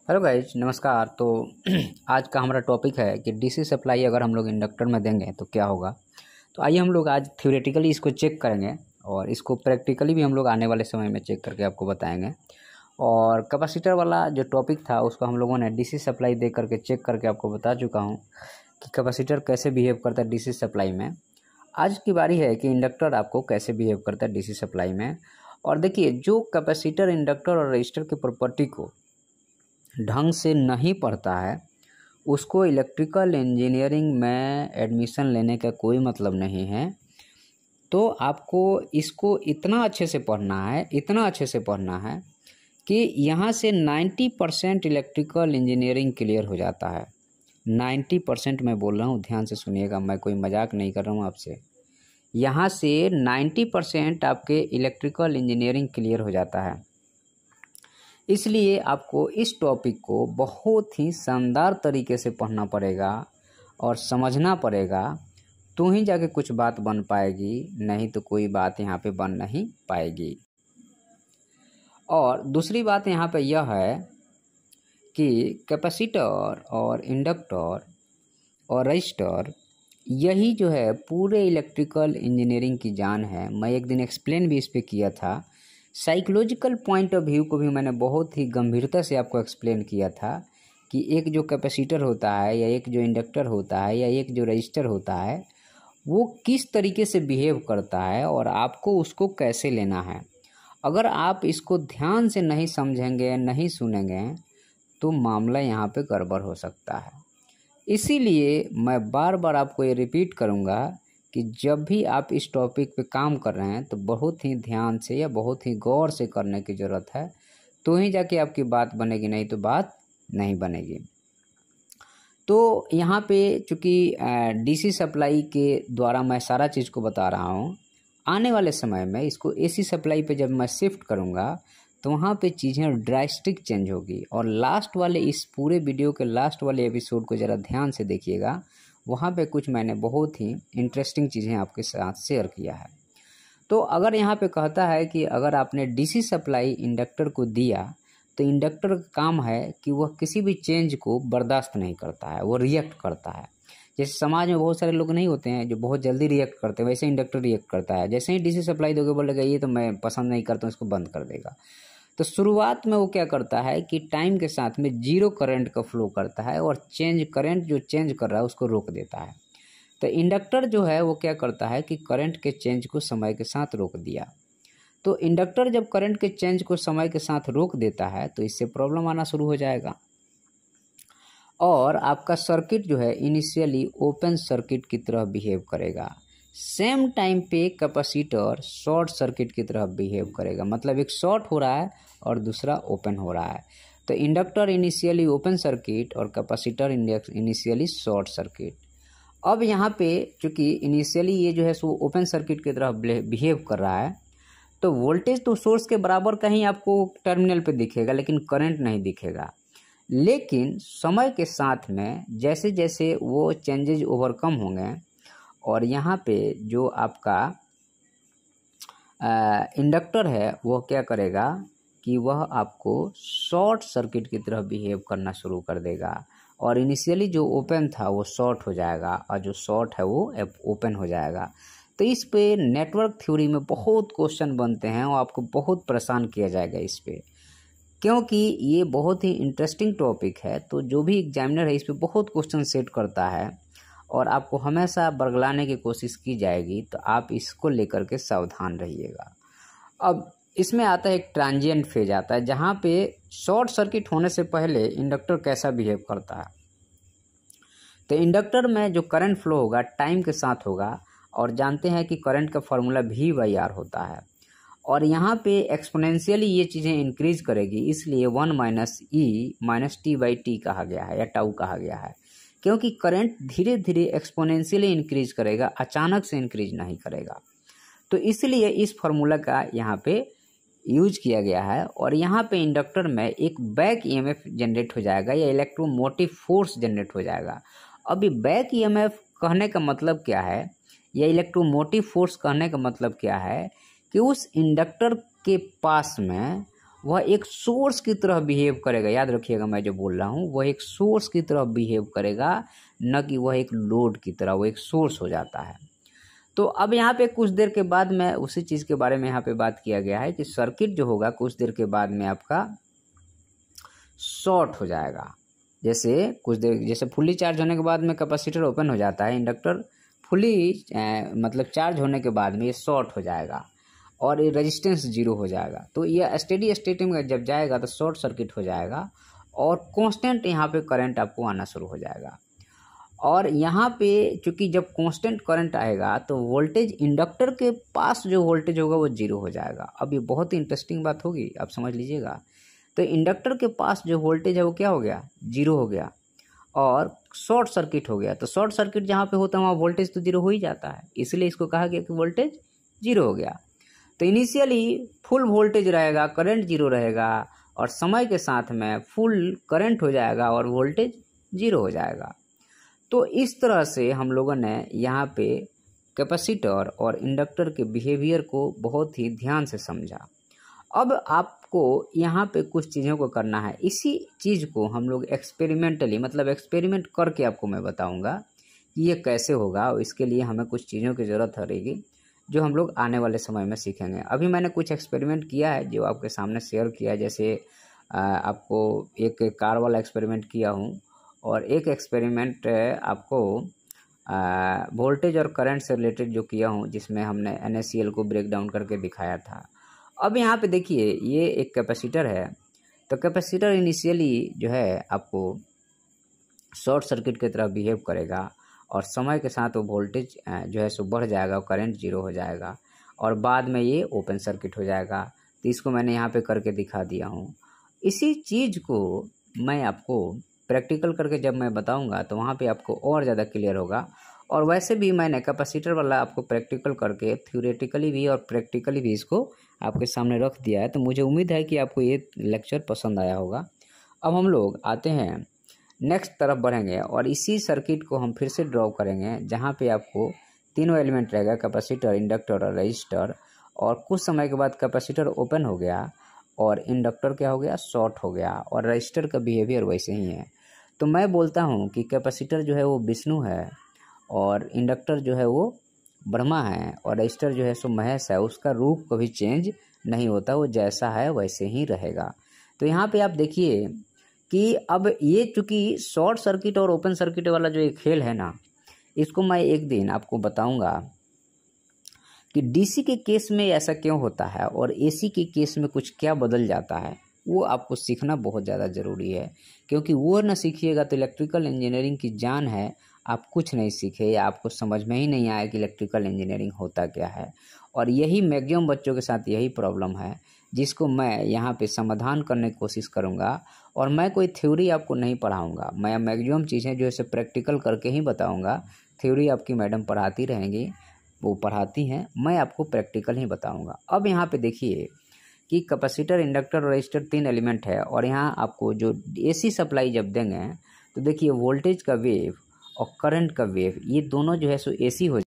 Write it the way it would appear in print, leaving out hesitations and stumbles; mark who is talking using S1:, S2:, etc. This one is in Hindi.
S1: हेलो गाइज, नमस्कार। तो आज का हमारा टॉपिक है कि डीसी सप्लाई अगर हम लोग इंडक्टर में देंगे तो क्या होगा। तो आइए हम लोग आज थ्योरेटिकली इसको चेक करेंगे और इसको प्रैक्टिकली भी हम लोग आने वाले समय में चेक करके आपको बताएंगे। और कैपेसिटर वाला जो टॉपिक था उसको हम लोगों ने डीसी सप्लाई दे करके चेक करके आपको बता चुका हूँ कि कैपेसिटर कैसे बिहेव करता है डीसी सप्लाई में। आज की बारी है कि इंडक्टर आपको कैसे बिहेव करता है डीसी सप्लाई में। और देखिए, जो कैपेसिटर, इंडक्टर और रजिस्टर की प्रॉपर्टी को ढंग से नहीं पढ़ता है उसको इलेक्ट्रिकल इंजीनियरिंग में एडमिशन लेने का कोई मतलब नहीं है। तो आपको इसको इतना अच्छे से पढ़ना है कि यहाँ से 90% इलेक्ट्रिकल इंजीनियरिंग क्लियर हो जाता है। 90% मैं बोल रहा हूँ, ध्यान से सुनिएगा, मैं कोई मजाक नहीं कर रहा हूँ आपसे। यहाँ से 90% आपके इलेक्ट्रिकल इंजीनियरिंग क्लियर हो जाता है। इसलिए आपको इस टॉपिक को बहुत ही शानदार तरीके से पढ़ना पड़ेगा और समझना पड़ेगा, तो ही जाके कुछ बात बन पाएगी, नहीं तो कोई बात यहाँ पे बन नहीं पाएगी। और दूसरी बात यहाँ पे यह है कि कैपेसिटर और इंडक्टर और रजिस्टर, यही जो है पूरे इलेक्ट्रिकल इंजीनियरिंग की जान है। मैं एक दिन एक्सप्लेन भी इस पर किया था। साइकोलॉजिकल पॉइंट ऑफ व्यू को भी मैंने बहुत ही गंभीरता से आपको एक्सप्लेन किया था कि एक जो कैपेसिटर होता है या एक जो इंडक्टर होता है या एक जो रजिस्टर होता है वो किस तरीके से बिहेव करता है और आपको उसको कैसे लेना है। अगर आप इसको ध्यान से नहीं समझेंगे, नहीं सुनेंगे, तो मामला यहाँ पे गड़बड़ हो सकता है। इसीलिए मैं बार बार आपको ये रिपीट करूँगा कि जब भी आप इस टॉपिक पे काम कर रहे हैं तो बहुत ही ध्यान से या बहुत ही गौर से करने की ज़रूरत है, तो ही जाके आपकी बात बनेगी, नहीं तो बात नहीं बनेगी। तो यहाँ पे चूँकि डीसी सप्लाई के द्वारा मैं सारा चीज़ को बता रहा हूँ, आने वाले समय में इसको एसी सप्लाई पे जब मैं शिफ्ट करूँगा तो वहाँ पे चीज़ें ड्रास्टिक चेंज होगी। और लास्ट वाले, इस पूरे वीडियो के लास्ट वाले एपिसोड को ज़रा ध्यान से देखिएगा, वहाँ पे कुछ मैंने बहुत ही इंटरेस्टिंग चीज़ें आपके साथ शेयर किया है। तो अगर यहाँ पे कहता है कि अगर आपने डीसी सप्लाई इंडक्टर को दिया तो इंडक्टर का काम है कि वह किसी भी चेंज को बर्दाश्त नहीं करता है, वो रिएक्ट करता है। जैसे समाज में बहुत सारे लोग नहीं होते हैं जो बहुत जल्दी रिएक्ट करते हैं, वैसे इंडक्टर रिएक्ट करता है। जैसे ही डीसी सप्लाई दोगे, बोलेगा ये तो मैं पसंद नहीं करता हूँ, इसको बंद कर देगा। तो शुरुआत में वो क्या करता है कि टाइम के साथ में जीरो करंट का फ्लो करता है और करंट जो चेंज कर रहा है उसको रोक देता है। तो इंडक्टर जो है वो क्या करता है कि करंट के चेंज को समय के साथ रोक दिया। तो इंडक्टर जब करंट के चेंज को समय के साथ रोक देता है तो इससे प्रॉब्लम आना शुरू हो जाएगा और आपका सर्किट जो है इनिशियली ओपन सर्किट की तरह बिहेव करेगा। सेम टाइम पे कैपेसिटर शॉर्ट सर्किट की तरह बिहेव करेगा, मतलब एक शॉर्ट हो रहा है और दूसरा ओपन हो रहा है। तो इंडक्टर इनिशियली ओपन सर्किट और कैपेसिटर इनिशियली शॉर्ट सर्किट। अब यहाँ पे चूँकि इनिशियली ये जो है सो ओपन सर्किट की तरह बिहेव कर रहा है, तो वोल्टेज तो सोर्स के बराबर का ही आपको टर्मिनल पे दिखेगा, लेकिन करंट नहीं दिखेगा। लेकिन समय के साथ में जैसे जैसे वो चेंजेज ओवरकम होंगे और यहाँ पे जो आपका इंडक्टर है वो क्या करेगा कि वह आपको शॉर्ट सर्किट की तरह बिहेव करना शुरू कर देगा और इनिशियली जो ओपन था वो शॉर्ट हो जाएगा और जो शॉर्ट है वो ओपन हो जाएगा। तो इस पे नेटवर्क थ्योरी में बहुत क्वेश्चन बनते हैं और आपको बहुत परेशान किया जाएगा इस पे, क्योंकि ये बहुत ही इंटरेस्टिंग टॉपिक है। तो जो भी एग्जामिनर है इस पे बहुत क्वेश्चन सेट करता है और आपको हमेशा बरगलाने की कोशिश की जाएगी, तो आप इसको लेकर के सावधान रहिएगा। अब इसमें आता है एक ट्रांजिएंट फेज आता है, जहाँ पे शॉर्ट सर्किट होने से पहले इंडक्टर कैसा बिहेव करता है। तो इंडक्टर में जो करंट फ्लो होगा टाइम के साथ होगा और जानते हैं कि करंट का फॉर्मूला V/R होता है और यहाँ पे एक्सपोनेंशियली ये चीज़ें इंक्रीज करेगी, इसलिए 1 - E - T/T कहा गया है या टाउ कहा गया है, क्योंकि करंट धीरे धीरे एक्सपोनेंशियली इंक्रीज करेगा, अचानक से इंक्रीज नहीं करेगा। तो इसलिए इस फार्मूला का यहाँ पे यूज किया गया है और यहाँ पे इंडक्टर में एक बैक ईएमएफ जनरेट हो जाएगा या इलेक्ट्रोमोटिव फोर्स जनरेट हो जाएगा। अभी बैक ईएमएफ कहने का मतलब क्या है या इलेक्ट्रोमोटिव फोर्स कहने का मतलब क्या है कि उस इंडक्टर के पास में वह एक सोर्स की तरह बिहेव करेगा। याद रखिएगा मैं जो बोल रहा हूँ, वह एक सोर्स की तरह बिहेव करेगा, न कि वह एक लोड की तरह। वो एक सोर्स हो जाता है। तो अब यहाँ पे कुछ देर के बाद में उसी चीज़ के बारे में यहाँ पे बात किया गया है कि सर्किट जो होगा कुछ देर के बाद में आपका शॉर्ट हो जाएगा। जैसे कुछ देर, जैसे फुल्ली चार्ज होने के बाद में कैपेसिटर ओपन हो जाता है, इंडक्टर फुल्ली मतलब चार्ज होने के बाद में ये शॉर्ट हो जाएगा और ये रेजिस्टेंस जीरो हो जाएगा। तो ये स्टेडी स्टेट में जब जाएगा तो शॉर्ट सर्किट हो जाएगा और कांस्टेंट यहाँ पे करंट आपको आना शुरू हो जाएगा। और यहाँ पे चूँकि जब कांस्टेंट करंट आएगा तो वोल्टेज, इंडक्टर के पास जो वोल्टेज होगा वो जीरो हो जाएगा। अब ये बहुत ही इंटरेस्टिंग बात होगी, आप समझ लीजिएगा। तो इंडक्टर के पास जो वोल्टेज है वो क्या हो गया, जीरो हो गया और शॉर्ट सर्किट हो गया। तो शॉर्ट सर्किट जहाँ पे होता है वहाँ वोल्टेज तो जीरो हो ही जाता है, इसलिए इसको कहा गया कि वोल्टेज जीरो हो गया। तो इनिशियली फुल वोल्टेज रहेगा, करंट जीरो रहेगा और समय के साथ में फुल करंट हो जाएगा और वोल्टेज जीरो हो जाएगा। तो इस तरह से हम लोगों ने यहाँ पे कैपेसिटर और इंडक्टर के बिहेवियर को बहुत ही ध्यान से समझा। अब आपको यहाँ पे कुछ चीज़ों को करना है। इसी चीज़ को हम लोग एक्सपेरिमेंटली, मतलब एक्सपेरिमेंट करके आपको मैं बताऊँगा कि ये कैसे होगा। और इसके लिए हमें कुछ चीज़ों की ज़रूरत रहेगी जो हम लोग आने वाले समय में सीखेंगे। अभी मैंने कुछ एक्सपेरिमेंट किया है जो आपके सामने शेयर किया है। जैसे आपको एक कार वाला एक्सपेरिमेंट किया हूँ और एक एक्सपेरिमेंट आपको वोल्टेज और करंट से रिलेटेड जो किया हूँ, जिसमें हमने NaCl को ब्रेक डाउन करके दिखाया था। अब यहाँ पे देखिए ये एक कैपेसिटर है। तो कैपेसिटर इनिशियली जो है आपको शॉर्ट सर्किट की तरह बिहेव करेगा और समय के साथ वो वोल्टेज जो है सो बढ़ जाएगा और करंट जीरो हो जाएगा और बाद में ये ओपन सर्किट हो जाएगा। तो इसको मैंने यहाँ पे करके दिखा दिया हूँ। इसी चीज़ को मैं आपको प्रैक्टिकल करके जब मैं बताऊँगा तो वहाँ पे आपको और ज़्यादा क्लियर होगा। और वैसे भी मैंने कैपेसिटर वाला आपको प्रैक्टिकल करके थ्योरेटिकली भी और प्रैक्टिकली भी इसको आपके सामने रख दिया है। तो मुझे उम्मीद है कि आपको ये लेक्चर पसंद आया होगा। अब हम लोग आते हैं नेक्स्ट तरफ बढ़ेंगे और इसी सर्किट को हम फिर से ड्रॉ करेंगे, जहाँ पे आपको तीनों एलिमेंट रहेगा, कैपेसिटर, इंडक्टर और रजिस्टर। और कुछ समय के बाद कैपेसिटर ओपन हो गया और इंडक्टर क्या हो गया, शॉर्ट हो गया और रजिस्टर का बिहेवियर वैसे ही है। तो मैं बोलता हूँ कि कैपेसिटर जो है वो विष्णु है और इंडक्टर जो है वो ब्रह्मा है और रजिस्टर जो है सो महेश है। उसका रूप कभी चेंज नहीं होता, वो जैसा है वैसे ही रहेगा। तो यहाँ पे आप देखिए कि अब ये चूँकि शॉर्ट सर्किट और ओपन सर्किट वाला जो एक खेल है ना, इसको मैं एक दिन आपको बताऊंगा कि डीसी के केस में ऐसा क्यों होता है और एसी के केस में कुछ क्या बदल जाता है। वो आपको सीखना बहुत ज़्यादा ज़रूरी है, क्योंकि वो ना सीखिएगा तो इलेक्ट्रिकल इंजीनियरिंग की जान है, आप कुछ नहीं सीखे या आपको समझ में ही नहीं आया कि इलेक्ट्रिकल इंजीनियरिंग होता क्या है। और यही मैक्सिमम बच्चों के साथ यही प्रॉब्लम है, जिसको मैं यहाँ पे समाधान करने की कोशिश करूँगा। और मैं कोई थ्योरी आपको नहीं पढ़ाऊँगा, मैं मैक्सिमम चीज़ें जो है प्रैक्टिकल करके ही बताऊँगा। थ्योरी आपकी मैडम पढ़ाती रहेंगी, वो पढ़ाती हैं, मैं आपको प्रैक्टिकल ही बताऊँगा। अब यहाँ पे देखिए कि कैपेसिटर, इंडक्टर और रजिस्टर तीन एलिमेंट है और यहाँ आपको जो एसी सप्लाई जब देंगे तो देखिए वोल्टेज का वेव और करंट का वेव, ये दोनों जो है सो एसी हो